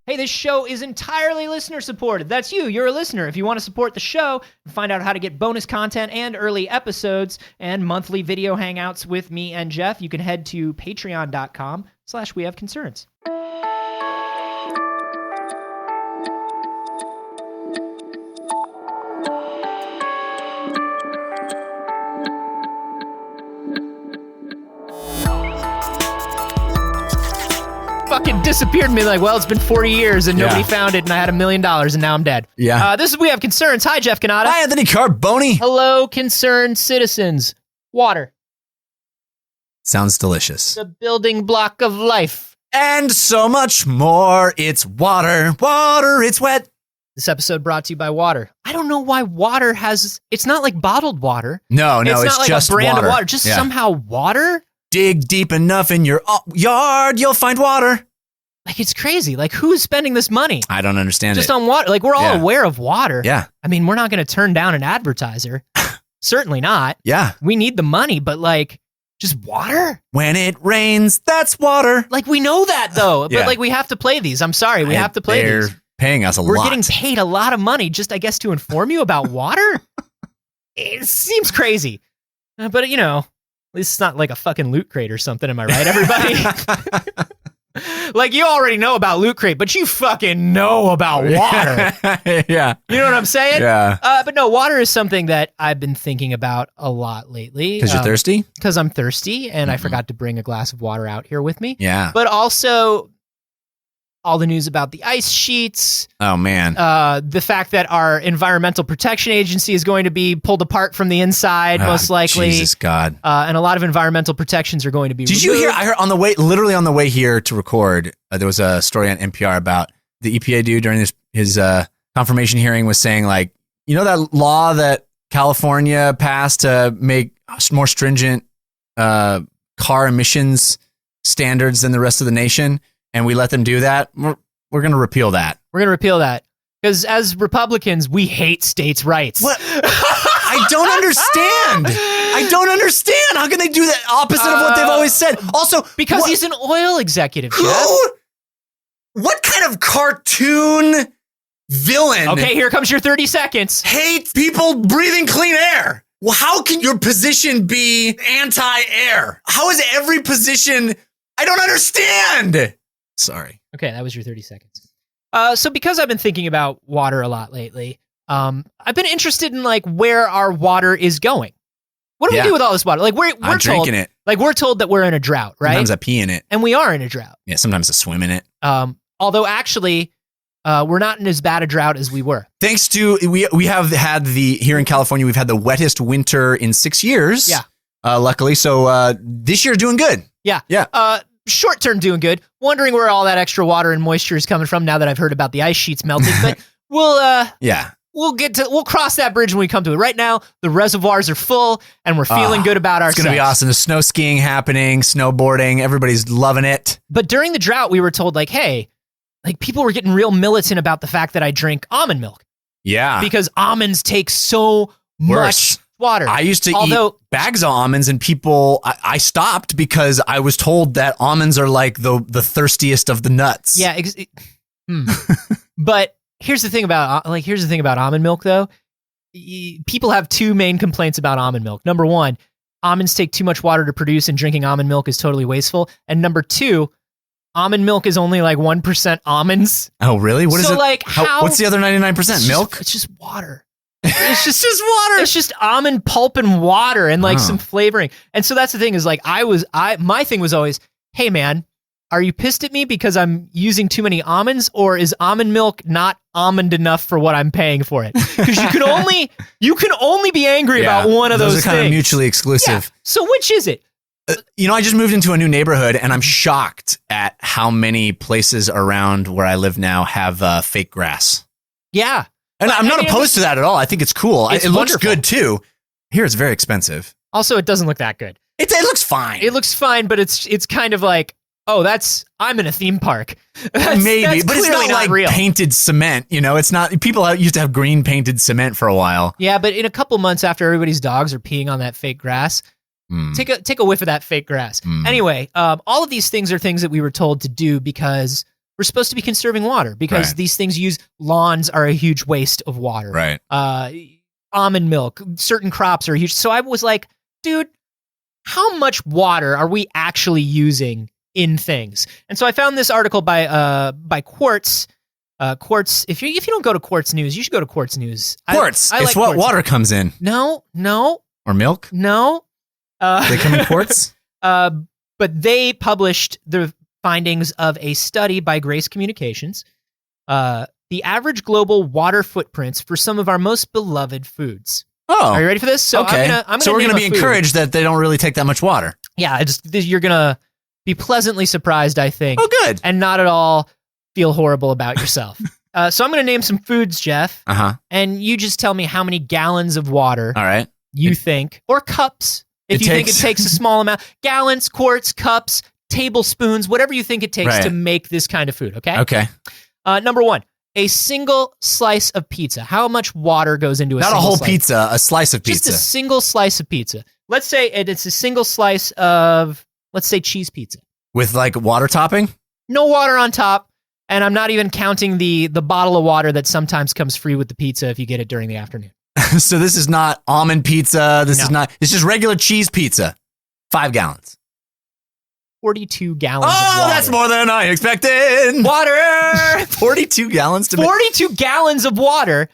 Hey, this show is entirely listener supported. That's you. You're a listener. If you want to support the show and find out how to get bonus content and early episodes and monthly video hangouts with me and Jeff, you can head to patreon.com/wehaveconcerns. Fucking disappeared me like, well, it's been 40 years and nobody found it and I had $1 million and now I'm dead. Yeah. This is We Have Concerns. Hi, Jeff Canada. Hi, Anthony Carboni. Hello, concerned citizens. Water. Sounds delicious. The building block of life. And so much more. It's water. Water, it's wet. This episode brought to you by water. I don't know why water has... It's not like bottled water. No, it's not like just a brand water. of water. Just somehow water? Dig deep enough in your yard, you'll find water. Like, it's crazy. Like, who's spending this money? I don't understand just it. on water. Like, we're all aware of water. Yeah. I mean, we're not going to turn down an advertiser. Certainly not. Yeah. We need the money, but like, just water? When it rains, that's water. Like, we know that, though. But like, we have to play these. I'm sorry. We have to play these. They're paying us a lot. We're getting paid a lot of money just, I guess, to inform you about water? It seems crazy. But, you know, at least it's not like a fucking Loot Crate or something. Am I right, everybody? Like, you already know about Loot Crate, but you fucking know about water. Yeah. You know what I'm saying? Yeah. But no, water is something that I've been thinking about a lot lately. Because you're thirsty? Because I'm thirsty, and I forgot to bring a glass of water out here with me. Yeah. But also, all the news about the ice sheets. Oh, man. The fact that our Environmental Protection Agency is going to be pulled apart from the inside, most likely. Jesus, God. And a lot of environmental protections are going to be Did you hear? I heard literally on the way here to record, there was a story on NPR about the EPA dude during his confirmation hearing was saying, like, you know that law that California passed to make more stringent car emissions standards than the rest of the nation? And we let them do that, we're going to repeal that. We're going to repeal that. Because as Republicans, we hate states' rights. What? I don't understand. How can they do that opposite of what they've always said? Also, because he's an oil executive, Jeff. What kind of cartoon villain? Okay, here comes your 30 seconds. Hates people breathing clean air. Well, how can your position be anti-air? How is every position... I don't understand. Sorry. Okay, that was your 30 seconds. So because I've been thinking about water a lot lately, I've been interested in like where our water is going. What do we do with all this water? Like we're told, drinking it. Like we're told that we're in a drought, right? Sometimes I pee in it. And we are in a drought. Yeah, sometimes I swim in it. Although actually, we're not in as bad a drought as we were. Thanks to we have had here in California, we've had the wettest winter in 6 years. Yeah. Luckily, so this year's doing good. Yeah. Yeah. Short term doing good. Wondering where all that extra water and moisture is coming from now that I've heard about the ice sheets melting. But we'll cross that bridge when we come to it. Right now, the reservoirs are full and we're feeling good about ourselves. It's going to be awesome. There's snow skiing happening, snowboarding. Everybody's loving it. But during the drought, we were told like, hey, like people were getting real militant about the fact that I drink almond milk. Yeah. Because almonds take so much water. I used to eat bags of almonds and I stopped because I was told that almonds are like the thirstiest of the nuts. Yeah. But here's the thing about almond milk though. People have two main complaints about almond milk. Number one, almonds take too much water to produce and drinking almond milk is totally wasteful. And number two, almond milk is only like 1% almonds. Oh, really? What is it? Like what's the other 99%? Milk? It's just water. It's just water. It's just almond pulp and water and like some flavoring. And so that's the thing is like my thing was always, hey man, are you pissed at me because I'm using too many almonds, or is almond milk not almond enough for what I'm paying for it? Because you can only be angry about one of those are kind of mutually exclusive. Yeah. So which is it? I just moved into a new neighborhood and I'm shocked at how many places around where I live now have fake grass. Yeah. And I'm not opposed to that at all. I think it's cool. It looks wonderful. good too. Here it's very expensive. Also, it doesn't look that good. It looks fine. It looks fine, but it's kind of like, oh, I'm in a theme park. Maybe, but it's not like real. Painted cement. It's not. People used to have green painted cement for a while. Yeah, but in a couple months after everybody's dogs are peeing on that fake grass, take a whiff of that fake grass. Anyway, all of these things are things that we were told to do because we're supposed to be conserving water because these things lawns are a huge waste of water. Right. Almond milk, certain crops are huge. So I was like, dude, how much water are we actually using in things? And so I found this article by Quartz. Quartz. If you don't go to Quartz News, you should go to Quartz News. Quartz. I it's like what Quartz. water comes in. No. Or milk. No. They come in quartz. But they published the findings of a study by Grace Communications. The average global water footprints for some of our most beloved foods. Oh, are you ready for this? So okay. So we're going to be encouraged that they don't really take that much water. Yeah, you're going to be pleasantly surprised, I think. Oh, good. And not at all feel horrible about yourself. So I'm going to name some foods, Jeff. And you just tell me how many gallons of water you think, or cups, if you think it takes a small amount. Gallons, quarts, cups, tablespoons, whatever you think it takes to make this kind of food, okay? Okay. Number one. A single slice of pizza. How much water goes into Not a whole pizza, a slice of pizza. Just a single slice of pizza. Let's say it's a single slice of, let's say, cheese pizza. With like water topping? No water on top. And I'm not even counting the bottle of water that sometimes comes free with the pizza if you get it during the afternoon. So this is not almond pizza. It's just regular cheese pizza. 5 gallons. 42 gallons of water. Oh, that's more than I expected. Water! 42 gallons to 42 gallons of water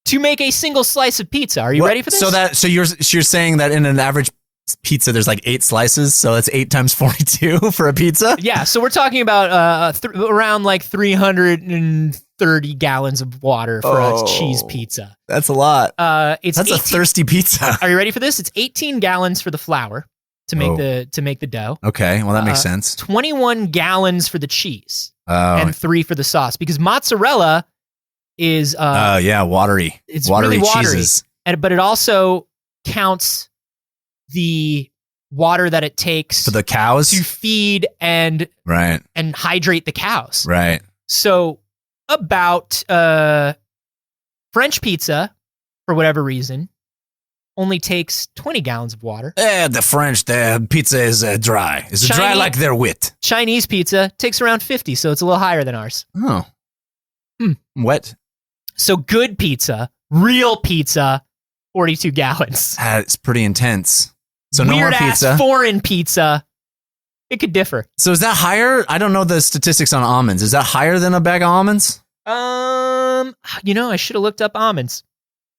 to make a single slice of pizza. Are you ready for this? So you're saying that in an average pizza there's like 8 slices, so that's 8 times 42 for a pizza? Yeah, so we're talking about around like 330 gallons of water for a cheese pizza. That's a lot. That's 18, a thirsty pizza. Are you ready for this? It's 18 gallons for the flour to make the dough. Okay, well that makes sense. 21 gallons for the cheese. And 3 for the sauce, because mozzarella is watery. It's watery really watery. Cheeses. But it also counts the water that it takes for the cows to feed and hydrate the cows. Right. So about French pizza, for whatever reason, only takes 20 gallons of water. The pizza is dry. It's dry like their wit. Chinese pizza takes around 50, so it's a little higher than ours. Oh. Wet. So good pizza, real pizza, 42 gallons. It's pretty intense. So no Weird more pizza. Ass foreign pizza. It could differ. So is that higher? I don't know the statistics on almonds. Is that higher than a bag of almonds? I should have looked up almonds.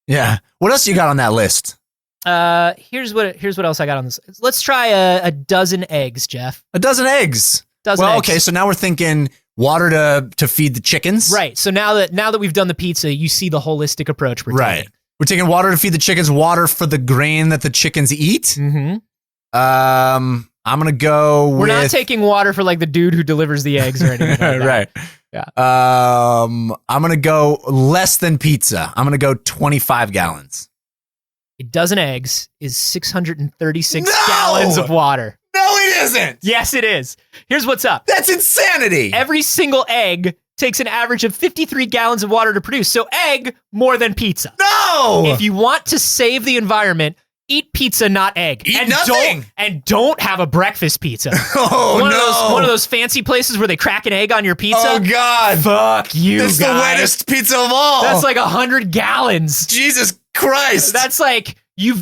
Yeah. What else you got on that list? Here's what else I got on this. Let's try a dozen eggs, Jeff. A dozen eggs. Okay, so now we're thinking water to feed the chickens. Right. So now that we've done the pizza, you see the holistic approach we're taking. We're taking water to feed the chickens, water for the grain that the chickens eat. Mm-hmm. I'm gonna go We're not taking water for like the dude who delivers the eggs or anything like that. Right. Yeah. I'm gonna go less than pizza. I'm gonna go 25 gallons. A dozen eggs is 636 gallons of water. No, it isn't. Yes, it is. Here's what's up. That's insanity. Every single egg takes an average of 53 gallons of water to produce. So egg more than pizza. No. If you want to save the environment, eat pizza, not egg. Eat nothing. Don't have a breakfast pizza. One of those fancy places where they crack an egg on your pizza. Oh God. Fuck you, That's guys. the wettest pizza of all. That's like 100 gallons. Jesus Christ. That's like you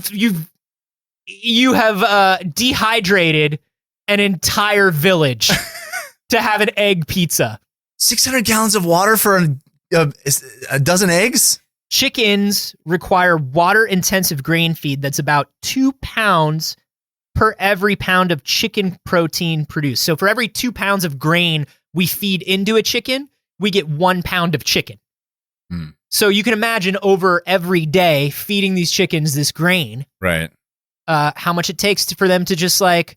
have dehydrated an entire village to have an egg pizza. 600 gallons of water for a dozen eggs? Chickens require water-intensive grain feed that's about 2 pounds per every pound of chicken protein produced. So for every 2 pounds of grain we feed into a chicken, we get 1 pound of chicken. So you can imagine over every day feeding these chickens this grain. Right. How much it takes for them to just like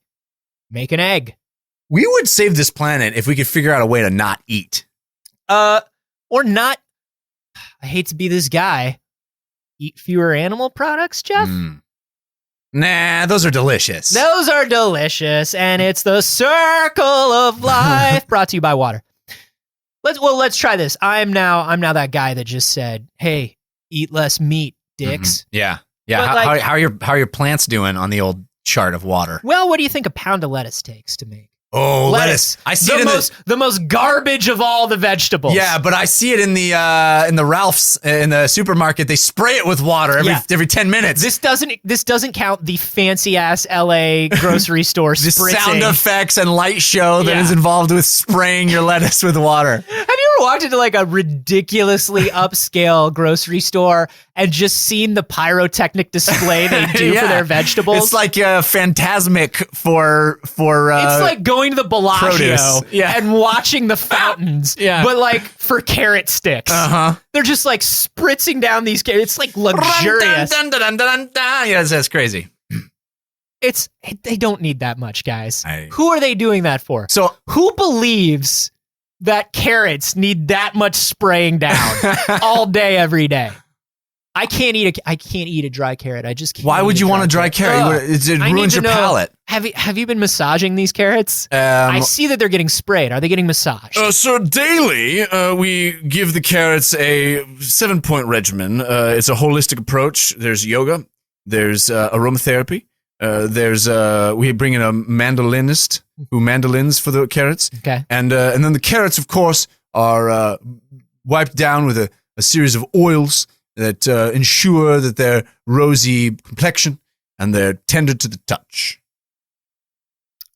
make an egg. We would save this planet if we could figure out a way to not eat. Or not. I hate to be this guy. Eat fewer animal products, Jeff? Nah, those are delicious. Those are delicious, and it's the circle of life. Brought to you by water. Let's try this. I'm now that guy that just said, "Hey, eat less meat, dicks." Yeah. How are your plants doing on the old chart of water? Well, what do you think a pound of lettuce takes to make? Oh, lettuce. I see the most garbage of all the vegetables. Yeah, but I see it in the Ralph's in the supermarket. They spray it with water every 10 minutes. This doesn't count the fancy ass LA grocery store the spritzing. sound effects and light show that is involved with spraying your lettuce with water. Have you ever walked into like a ridiculously upscale grocery store and just seen the pyrotechnic display they do for their vegetables? It's like phantasmic for it's like going to the Bellagio produce. and watching the fountains, but like for carrot sticks. They're just like spritzing down these carrots. It's like luxurious. Yeah, that's crazy. They don't need that much, guys. Who are they doing that for? So who believes that carrots need that much spraying down all day, every day? I can't eat a dry carrot. I just can't. Why would you want a dry carrot? It ruins your palate. Have you been massaging these carrots? I see that they're getting sprayed. Are they getting massaged? So daily, we give the carrots a 7-point regimen. It's a holistic approach. There's yoga. There's aromatherapy. We bring in a mandolinist who mandolins for the carrots. Okay. And then the carrots, of course, are wiped down with a series of oils that ensure that they're rosy complexion and they're tender to the touch.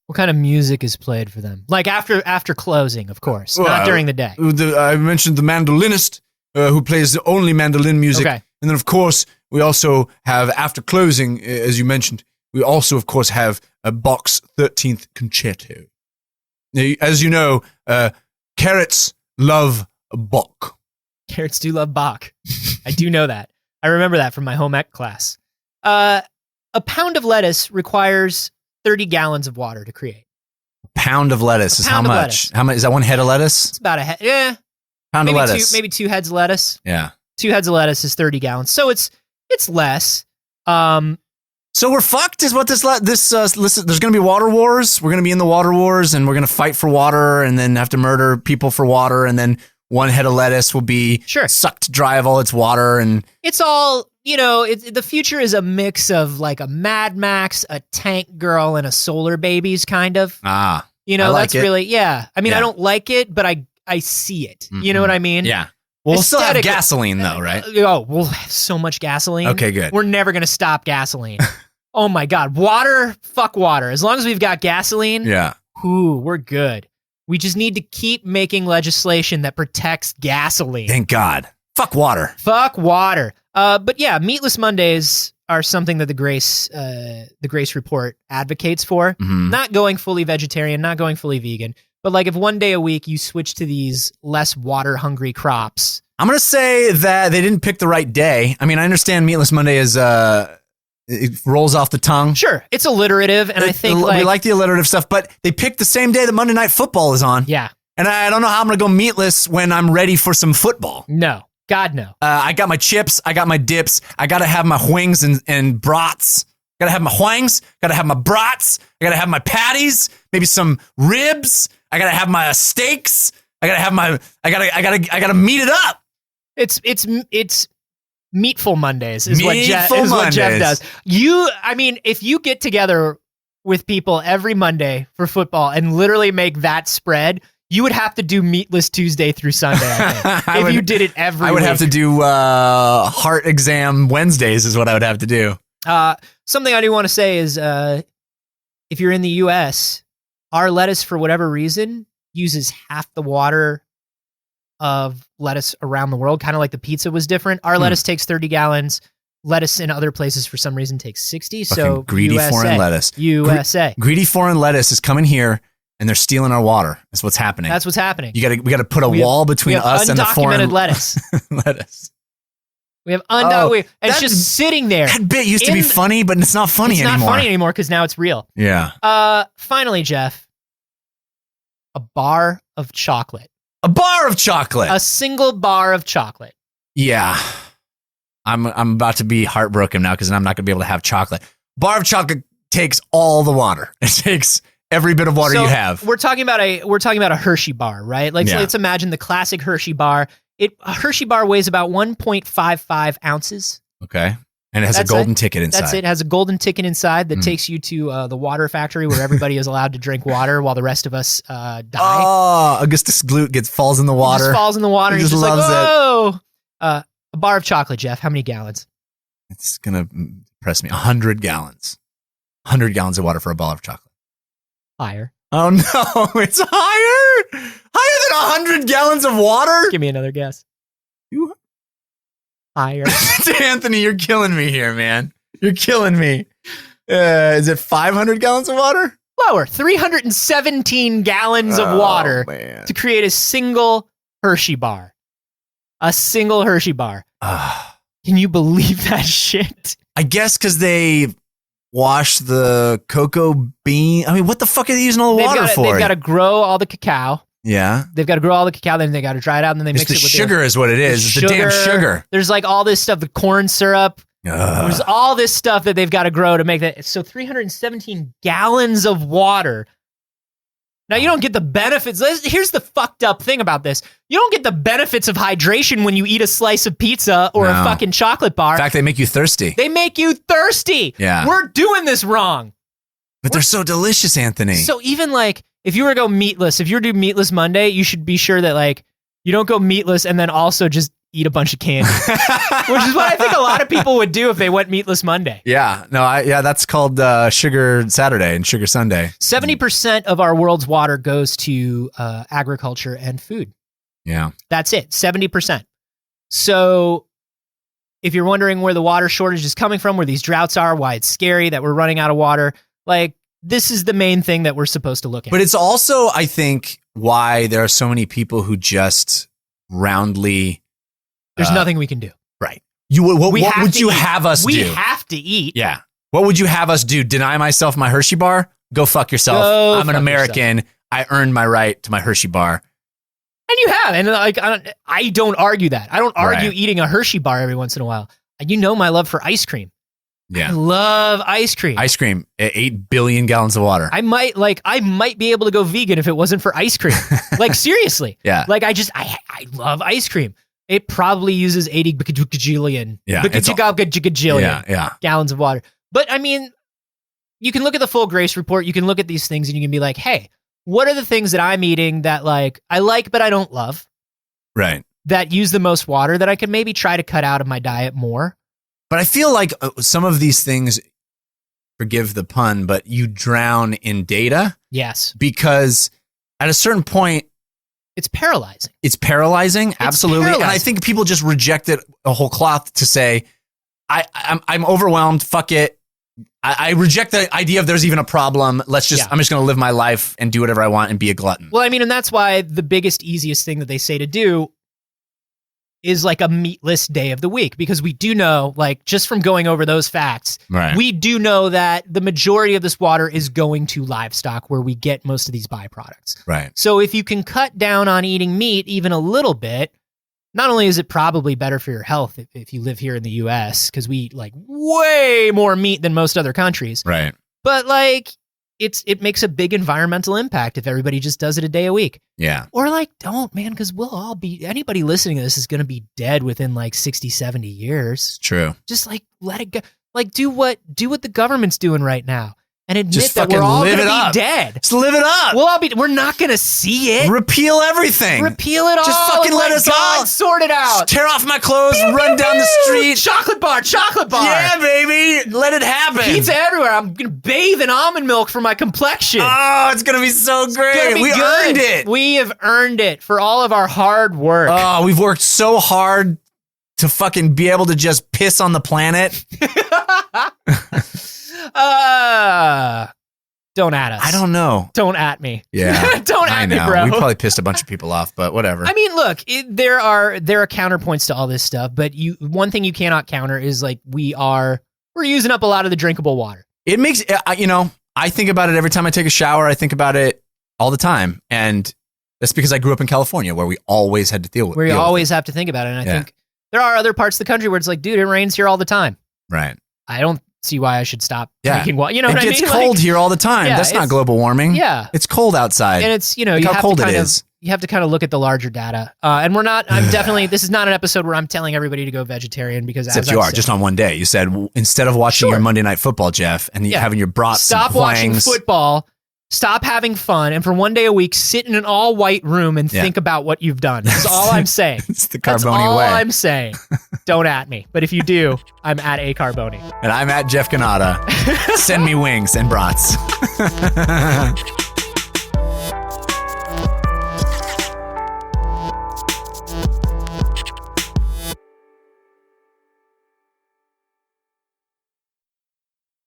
What kind of music is played for them? Like after closing, of course, not during the day. I mentioned the mandolinist who plays the only mandolin music. Okay. And then, of course, we also have, after closing, as you mentioned, we also, of course, have a Bach's 13th Concerto. Now, as you know, carrots love Bach. Carrots do love Bach. I do know that. I remember that from my home ec class. A pound of lettuce requires 30 gallons of water to create. A pound of lettuce is how much? Lettuce. How much is that? One head of lettuce? It's about a head. Yeah. Pound of lettuce. Maybe 2 heads of lettuce. Yeah. 2 heads of lettuce is 30 gallons. So it's less. So we're fucked is what this there's going to be water wars. We're going to be in the water wars and we're going to fight for water and then have to murder people for water. And then one head of lettuce will be sucked dry of all its water. And it's all, the future is a mix of like a Mad Max, a Tank Girl, and a Solar Babies kind of. I that's like really, I mean, I don't like it, but I see it. Mm-hmm. You know what I mean? Yeah. We'll still have gasoline though, right? Oh, we'll have so much gasoline. Okay, good. We're never going to stop gasoline. Oh my God. Water, fuck water. As long as we've got gasoline, we're good. We just need to keep making legislation that protects gasoline. Thank God. Fuck water. Fuck water. But yeah, Meatless Mondays are something that the Grace Report advocates for. Mm-hmm. Not going fully vegetarian, not going fully vegan. But like if one day a week you switch to these less water-hungry crops. I'm going to say that they didn't pick the right day. I mean, I understand Meatless Monday is, it rolls off the tongue. Sure, it's alliterative, and I think we like the alliterative stuff, but they picked the same day that Monday Night Football is on. Yeah. And I don't know how I'm going to go meatless when I'm ready for some football. No. God, no. I got my chips. I got my dips. I got to have my wings and brats. Got to have my wings. Got to have my brats. I got to have my patties. Maybe some ribs. I got to have my steaks. I got to have my. I got to meat it up. It's Meatful Mondays is what Jeff does. I mean, if you get together with people every Monday for football and literally make that spread, you would have to do Meatless Tuesday through Sunday, I think. You did it every week. I would have to do heart exam Wednesdays is what I would have to do. Something I do want to say is if you're in the U.S., our lettuce, for whatever reason, uses half the water of lettuce around the world, kind of like the pizza was different. Our lettuce takes 30 gallons. Lettuce in other places, for some reason, takes 60. So greedy USA, foreign lettuce. USA. Greedy foreign lettuce is coming here, and they're stealing our water. That's what's happening. That's what's happening. We got to put a wall between us and the foreign lettuce. lettuce. We have undocumented, and it's just sitting there. That bit used to be funny, but it's not funny anymore. It's not funny anymore because now it's real. Yeah. Finally, Jeff, a bar of chocolate. A bar of chocolate. A single bar of chocolate. Yeah. I'm about to be heartbroken now because I'm not going to be able to have chocolate. Bar of chocolate takes all the water. It takes every bit of water you have. We're talking about a Hershey bar, right? Like, let's imagine the classic Hershey bar. A Hershey bar weighs about 1.55 ounces. Okay. And it has a golden ticket inside. That's it. It has a golden ticket inside that takes you to the water factory where everybody is allowed to drink water while the rest of us die. Oh, Augustus Gloop falls in the water. He just falls in the water. He He's just just like, loves whoa. A bar of chocolate, Jeff. How many gallons? It's going to impress me. 100 gallons. 100 gallons of water for a bar of chocolate. Higher. Oh, no. It's higher? Higher than 100 gallons of water? Give me another guess. Higher. Anthony, you're killing me here, man. You're killing me. Is it 500 gallons of water? Lower. 317 gallons of water to create a single Hershey bar. A single Hershey bar. Can you believe that shit? I guess because they wash the cocoa bean. I mean, what the fuck are they using all the water for? They've got to grow all the cacao. Yeah. They've got to grow all the cacao, then they got to dry it out, and then they mix it with sugar is what it is. It's the damn sugar. There's like all this stuff, the corn syrup. There's all this stuff that they've got to grow to make that. So 317 gallons of water. Now, you don't get the benefits. Here's the fucked up thing about this. You don't get the benefits of hydration when you eat a slice of pizza or a fucking chocolate bar. In fact, they make you thirsty. They make you thirsty. Yeah. We're doing this wrong. But they're so delicious, Anthony. So even like, if you were to go meatless, if you were to do meatless Monday, you should be sure that like, you don't go meatless and then also just eat a bunch of candy. Which is what I think a lot of people would do if they went meatless Monday. Yeah. No, that's called Sugar Saturday and Sugar Sunday. 70% of our world's water goes to agriculture and food. Yeah. That's it. 70%. So if you're wondering where the water shortage is coming from, where these droughts are, why it's scary that we're running out of water, like this is the main thing that we're supposed to look at. But it's also, I think, why there are so many people who just roundly... There's nothing we can do. Right. What would you have us do? We have to eat. Yeah. What would you have us do? Deny myself my Hershey bar? Go fuck yourself. I'm an American. Yourself. I earned my right to my Hershey bar. And you have. And like, I don't argue that. I don't argue eating a Hershey bar every once in a while. You know my love for ice cream. Yeah. I love ice cream. Ice cream, 8 billion gallons of water. I might be able to go vegan if it wasn't for ice cream. Like, seriously. Yeah. Like, I love ice cream. It probably uses 80 gajillion gallons of water. But I mean, you can look at the full Grace report. You can look at these things and you can be like, hey, what are the things that I'm eating that like I like, but I don't love? Right. That use the most water that I could maybe try to cut out of my diet more. But I feel like some of these things, forgive the pun, but you drown in data. Yes. Because at a certain point, it's paralyzing. Absolutely. Paralyzing. And I think people just reject it a whole cloth to say, I'm overwhelmed. Fuck it. I reject the idea of there's even a problem. I'm just going to live my life and do whatever I want and be a glutton. Well, I mean, and that's why the biggest, easiest thing that they say to do is like a meatless day of the week, because we do know, like, just from going over those facts, we do know that the majority of this water is going to livestock where we get most of these byproducts. Right. So if you can cut down on eating meat even a little bit, not only is it probably better for your health if you live here in the US, because we eat like way more meat than most other countries. Right. But like, it makes a big environmental impact if everybody just does it a day a week. Yeah. Or like, don't, man, because we'll all be, anybody listening to this is going to be dead within like 60, 70 years. True. Just like, let it go. Like, do what the government's doing right now. And admit just that we're all going to be dead. Just live it up. We're not going to see it. Repeal everything. Repeal it all. Just fucking let us all sort it out. Tear off my clothes, run down the street. Chocolate bar. Yeah, baby. Let it happen. Pizza everywhere. I'm going to bathe in almond milk for my complexion. Oh, it's going to be so great. We earned it. We have earned it for all of our hard work. Oh, we've worked so hard to fucking be able to just piss on the planet. Don't at us. I don't know. Don't at me. Yeah. Don't at me, bro. We probably pissed a bunch of people off, but whatever. I mean, look, there are counterpoints to all this stuff, but one thing you cannot counter is like we're using up a lot of the drinkable water. It makes, I think about it every time I take a shower. I think about it all the time. And that's because I grew up in California where we always had to deal with it. Where you always have to think about it. And I think there are other parts of the country where it's like, dude, it rains here all the time. Right. I don't see why I should stop drinking water. You know what I mean? It gets cold here all the time. That's not global warming. Yeah. It's cold outside. And it's, Look how cold it is. you have to kind of look at the larger data. And this is not an episode where I'm telling everybody to go vegetarian because except you are just on one day. You said instead of watching your Monday Night Football, Jeff, and having your brats, stop watching football. Stop having fun, and for one day a week, sit in an all-white room and think about what you've done. That's all I'm saying. It's the Carboni That's all way. I'm saying. Don't at me. But if you do, I'm at A Carboni. And I'm at Jeff Canada. Send me wings and brats.